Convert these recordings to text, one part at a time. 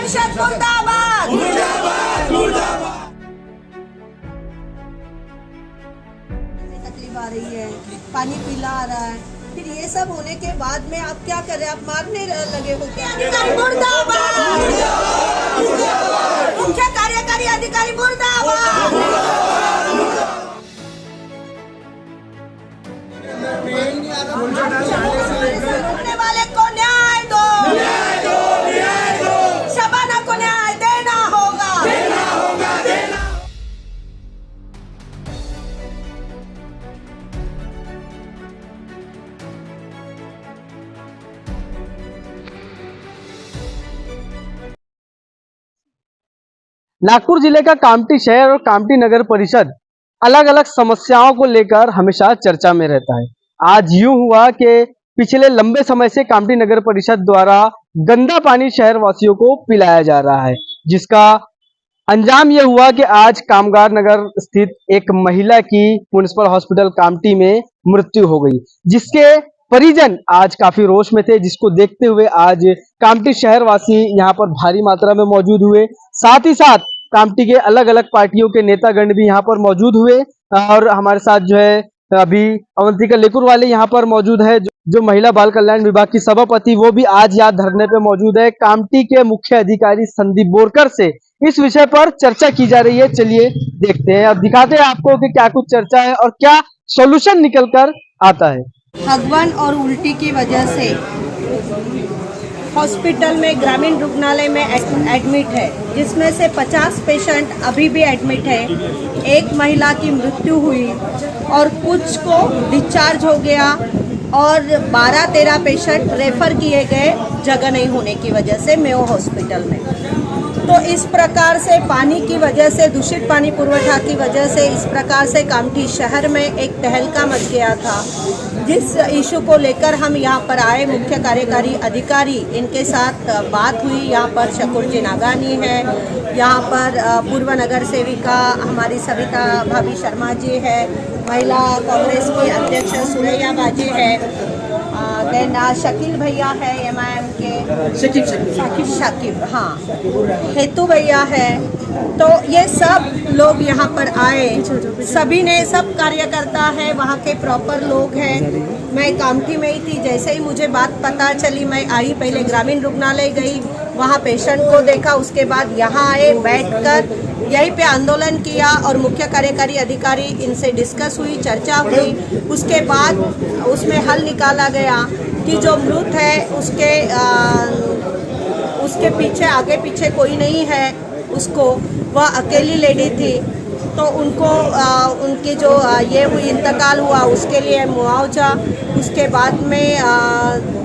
परिषद मुर्दाबाद। तकलीफ आ रही है, पानी पीला आ रहा है, फिर ये सब होने के बाद में आप क्या कर रहे हैं? आप मारने लगे हो क्या? मुर्दाबाद, मुख्य कार्यकारी अधिकारी मुर्दाबाद। रोकने वाले को न्याय दो, शबाना को न्याय देना होगा। नागपुर जिले का कामठी शहर और कामठी नगर परिषद अलग अलग समस्याओं को लेकर हमेशा चर्चा में रहता है। आज यूं हुआ कि पिछले लंबे समय से कामठी नगर परिषद द्वारा गंदा पानी शहर वासियों को पिलाया जा रहा है, जिसका अंजाम यह हुआ कि आज कामगार नगर स्थित एक महिला की म्युनिसिपल हॉस्पिटल कामठी में मृत्यु हो गई, जिसके परिजन आज काफी रोष में थे, जिसको देखते हुए आज कामठी शहरवासी यहाँ पर भारी मात्रा में मौजूद हुए। साथ ही साथ कामठी के अलग अलग पार्टियों के नेतागण भी यहाँ पर मौजूद हुए और हमारे साथ जो है अभी अवंतिका लेकुर वाले यहाँ पर मौजूद है, जो महिला बाल कल्याण विभाग की सभापति, वो भी आज यहाँ धरने पे मौजूद है। कामठी के मुख्य अधिकारी संदीप बोरकर से इस विषय पर चर्चा की जा रही है। चलिए देखते हैं और दिखाते हैं आपको कि क्या कुछ चर्चा है और क्या सॉल्यूशन निकल कर आता है। हगवन और उल्टी की वजह से हॉस्पिटल में ग्रामीण रुग्णालय में एडमिट है, जिसमें से 50 पेशेंट अभी भी एडमिट है। एक महिला की मृत्यु हुई और कुछ को डिस्चार्ज हो गया और 12-13 पेशेंट रेफर किए गए जगह नहीं होने की वजह से मेयो हॉस्पिटल में। तो इस प्रकार से पानी की वजह से, दूषित पानी पुरवठा की वजह से इस प्रकार से कामठी शहर में एक तहलका मच गया था, जिस इशू को लेकर हम यहाँ पर आए। मुख्य कार्यकारी अधिकारी, इनके साथ बात हुई। यहाँ पर शकुर जी नागानी है, यहाँ पर पूर्व नगर सेविका हमारी सविता भाभी शर्मा जी है, महिला कांग्रेस की अध्यक्ष सुरैया बाजी है, देन शकील भैया है MIM के, शाकिब हाँ, हेतु भैया है। तो ये सब लोग यहाँ पर आए, सभी ने, सब कार्यकर्ता है, वहाँ के प्रॉपर लोग हैं। मैं कामठी में ही थी, जैसे ही मुझे बात पता चली मैं आई, पहले ग्रामीण रुग्णालय गई, वहाँ पेशेंट को देखा, उसके बाद यहाँ आए, बैठकर यहीं पे आंदोलन किया और मुख्य कार्यकारी अधिकारी इनसे डिस्कस हुई, चर्चा हुई। उसके बाद उसमें हल निकाला गया कि जो मृत है उसके पीछे, आगे पीछे कोई नहीं है, उसको, वह अकेली लेडी थी, तो उनको उनकी जो ये हुई, इंतकाल हुआ, उसके लिए मुआवजा। उसके बाद में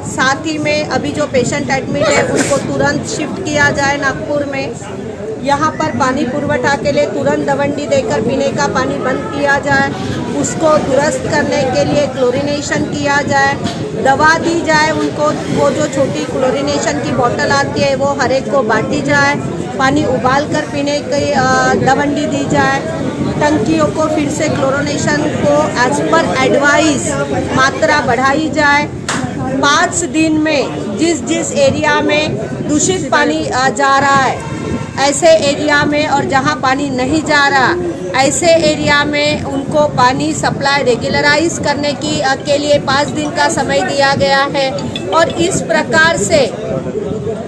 साथ ही में अभी जो पेशेंट एडमिट है उनको तुरंत शिफ्ट किया जाए नागपुर में। यहाँ पर पानी पुरवठा के लिए तुरंत दवंडी देकर पीने का पानी बंद किया जाए, उसको दुरुस्त करने के लिए क्लोरीनेशन किया जाए, दवा दी जाए उनको, वो जो छोटी क्लोरीनेशन की बोतल आती है वो हर एक को बांटी जाए, पानी उबाल कर पीने की दवंडी दी जाए, टंकियों को फिर से क्लोरीनेशन को एज पर एडवाइस मात्रा बढ़ाई जाए। 5 दिन में जिस एरिया में दूषित पानी जा रहा है ऐसे एरिया में, और जहां पानी नहीं जा रहा ऐसे एरिया में उनको पानी सप्लाई रेगुलराइज करने के लिए 5 दिन का समय दिया गया है। और इस प्रकार से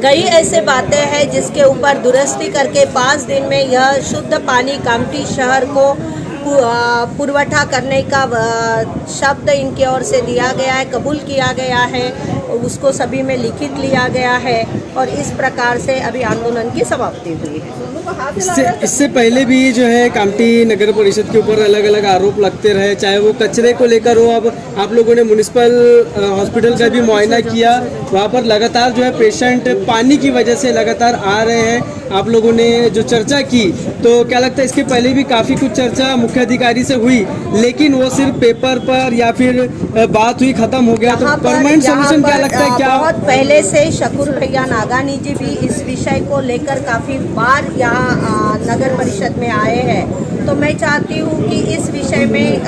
कई ऐसे बातें हैं जिसके ऊपर दुरुस्ती करके 5 दिन में यह शुद्ध पानी कामठी शहर को पुरवठा करने का शब्द इनकी ओर से दिया गया है, कबूल किया गया है, उसको सभी में लिखित लिया गया है और इस प्रकार से अभी आंदोलन की समाप्ति हुई है। इससे पहले भी जो है कामठी नगर परिषद के ऊपर अलग अलग आरोप लगते रहे, चाहे वो कचरे को लेकर हो। अब आप लोगों ने म्युनिसिपल हॉस्पिटल का भी मुआयना किया, वहाँ पर लगातार जो है पेशेंट पानी की वजह से लगातार आ रहे हैं। आप लोगों ने जो चर्चा की, तो क्या लगता है इसके पहले भी काफ़ी कुछ चर्चा मुख्य अधिकारी से हुई, लेकिन वो सिर्फ पेपर पर या फिर बात हुई, खत्म हो गया। तो परमानेंट सोल्यूशन क्या लगता है? क्या बहुत पहले से शकुर भैया नागानी जी भी इस विषय को लेकर काफ़ी बार यहाँ नगर परिषद में आए हैं, तो मैं चाहती हूँ कि इस विषय में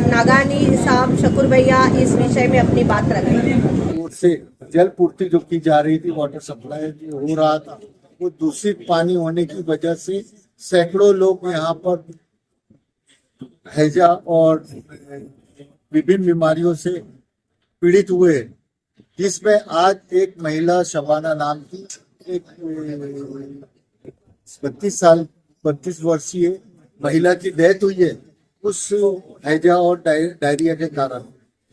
नागानी साहब, शकुर भैया इस विषय में अपनी बात रखें। से जल पूर्ति जो की जा रही थी, वाटर सप्लाई हो रहा था, वो दूषित पानी होने की वजह से सैकड़ों लोग यहाँ पर हैजा और विभिन्न बीमारियों से पीड़ित हुए, जिसमें आज एक महिला शबाना नाम की एक 32 वर्षीय महिला की डेथ हुई है उस हैजा और डायरिया के कारण।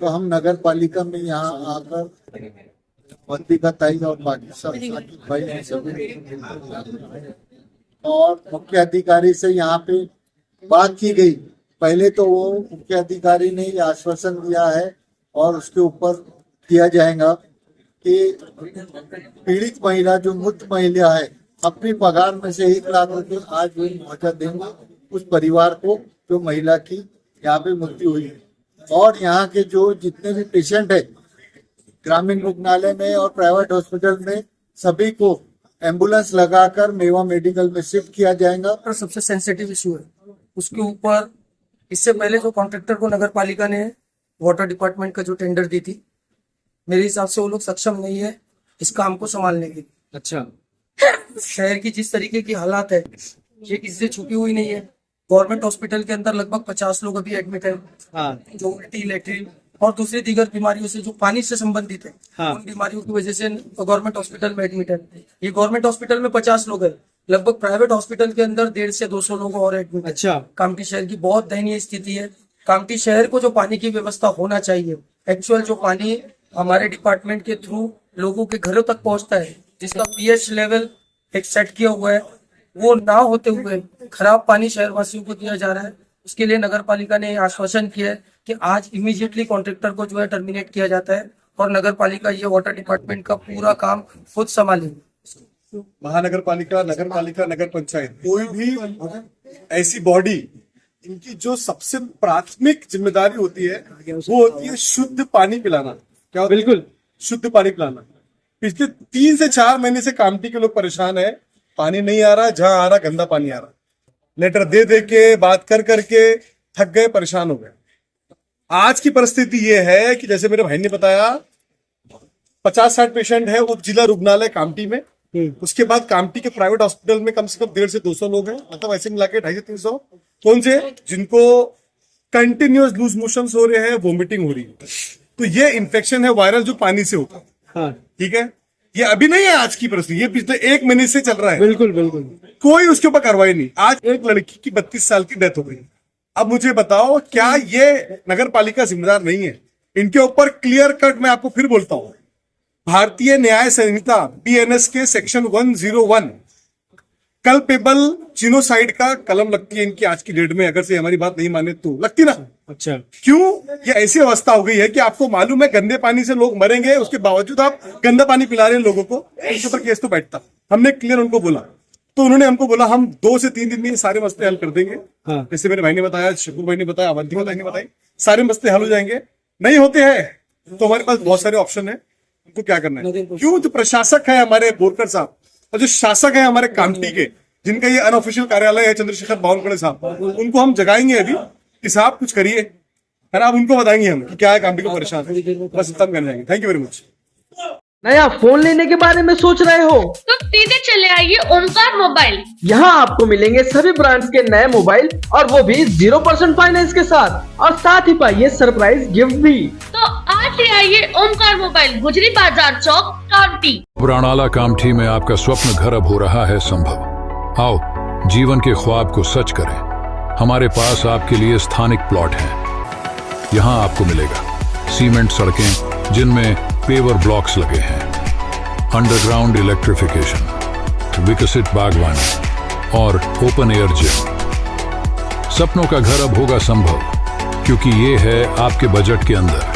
तो हम नगर पालिका में यहाँ आकर वंदिका ताई और बाकी सब भाई सभी और मुख्य अधिकारी से यहाँ पे बात की गई। पहले तो वो मुख्य अधिकारी ने ये आश्वासन दिया है और उसके ऊपर किया जाएगा कि पीड़ित महिला जो मृत महिला है अपनी पगार में से 1 लाख रुपए आज वो मुआवजा देंगे उस परिवार को जो महिला की यहाँ पे मृत्यु हुई है। और यहाँ के जो जितने भी पेशेंट है ग्रामीण रुग्णालय में और प्राइवेट हॉस्पिटल में सभी को एम्बुलेंस लगाकर मेवा मेडिकल में शिफ्ट किया जाएगा। और सबसे सेंसिटिव इशू है उसके ऊपर इससे पहले जो कॉन्ट्रैक्टर को नगर पालिका ने वाटर डिपार्टमेंट का जो टेंडर दी थी, मेरे हिसाब से वो लोग सक्षम नहीं है इस काम को संभालने के। अच्छा, शहर की जिस तरीके की हालात है ये इससे छुपी हुई नहीं है। गवर्नमेंट हॉस्पिटल के अंदर लगभग 50 लोग अभी एडमिट है, जो उल्टी, लेट्रिन और दूसरी दीगर बीमारियों से जो पानी से संबंधित है उन बीमारियों की वजह से गवर्नमेंट हॉस्पिटल में एडमिट है। ये गवर्नमेंट हॉस्पिटल में 50 लोग है, लगभग प्राइवेट हॉस्पिटल के अंदर 150 से 200 लोग और एडमिट है। अच्छा, कामठी शहर की बहुत दयनीय स्थिति है। कामठी शहर को जो पानी की व्यवस्था होना चाहिए, एक्चुअल जो पानी हमारे डिपार्टमेंट के थ्रू लोगों के घरों तक पहुंचता है, जिसका पीएच लेवल एक सेट किया हुआ है, वो ना होते हुए खराब पानी शहरवासियों को दिया जा रहा है। उसके लिए नगर पालिका ने आश्वासन किया है कि आज इमीडिएटली कॉन्ट्रैक्टर को जो है टर्मिनेट किया जाता है और नगर पालिका ये वाटर डिपार्टमेंट का पूरा काम खुद संभालेगी। महानगर पालिका, नगर पालिका, नगर पंचायत, कोई भी ऐसी बॉडी, इनकी जो सबसे प्राथमिक जिम्मेदारी होती है वो होती है शुद्ध पानी पिलाना। क्या होता है? बिल्कुल शुद्ध पानी पिलाना। पिछले 3 से 4 महीने से कामठी के लोग परेशान है, पानी नहीं आ रहा, जहां आ रहा गंदा पानी आ रहा। लेटर दे दे के, बात कर करके थक गए, परेशान हो गए। आज की परिस्थिति ये है कि जैसे मेरे भाई ने बताया 50-60 पेशेंट है उप जिला रुग्णालय कामठी में, उसके बाद कामठी के प्राइवेट हॉस्पिटल में कम से कम 150 से 200 लोग हैं, मतलब ऐसे मिला के 250 से 300। कौन से? जिनको कंटिन्यूअस लूज मोशंस हो रहे हैं, वोमिटिंग हो रही है। तो ये इन्फेक्शन है वायरल जो पानी से होता है। ठीक है, ये अभी नहीं है आज की परिस्थिति, ये पिछले 1 महीने से चल रहा है। बिल्कुल बिल्कुल। कोई उसके ऊपर कार्रवाई नहीं। आज एक लड़की की 32 साल की डेथ हो गई। अब मुझे बताओ, क्या ये नगर पालिका जिम्मेदार नहीं है? इनके ऊपर क्लियर कट मैं आपको फिर बोलता हूं, भारतीय न्याय संहिता BNS के सेक्शन 101 कल्पेबल जिनोसाइड का कलम लगती है इनकी आज की डेट में। अगर से हमारी बात नहीं माने तो लगती ना। अच्छा, क्यों? ये ऐसी अवस्था हो गई है कि आपको मालूम है गंदे पानी से लोग मरेंगे, उसके बावजूद आप गंदा पानी पिला रहे हैं लोगों को। उसके ऊपर केस तो बैठता। हमने क्लियर उनको बोला, तो उन्होंने हमको बोला हम 2 से 3 दिन में सारे मसले हल कर देंगे। जैसे मेरे भाई ने बताया, शकूर भाई ने बताया, अवंतिका भाई ने बताई, सारे मसले हल हो जाएंगे। नहीं होते हैं तो हमारे पास बहुत सारे ऑप्शन है, उनको क्या करना है। क्यों? जो प्रशासक है हमारे बोरकर साहब और जो शासक है हमारे कामठी के, जिनका ये अनऑफिशियल कार्यालय है, चंद्रशेखर बावनकुळे साहब, उनको हम जगाएंगे अभी कि साहब कुछ करिए, है ना। अब उनको बताएंगे हम कि क्या है कामठी को परेशान है, बस इतना कर जाएंगे। Thank you very much. नया फोन लेने के बारे में सोच रहे हो तो सीधे चले आइए ओमकार मोबाइल। यहाँ आपको मिलेंगे सभी ब्रांड्स के नए मोबाइल और वो भी 0% फाइनेंस के साथ, और साथ ही पाइए सरप्राइज गिफ्ट भी। तो आज ही आइए ओमकार मोबाइल, गुजरी बाजार चौक, कामठी। पुरानाला कामठी में आपका स्वप्न घर अब हो रहा है संभव। आओ जीवन के ख्वाब को सच करें। हमारे पास आपके लिए स्थानिक प्लॉट है। यहाँ आपको मिलेगा सीमेंट सड़कें जिनमें पेवर ब्लॉक्स लगे हैं, अंडरग्राउंड इलेक्ट्रिफिकेशन, विकसित बागवानी और ओपन एयर जिम। सपनों का घर अब होगा संभव, क्योंकि ये है आपके बजट के अंदर।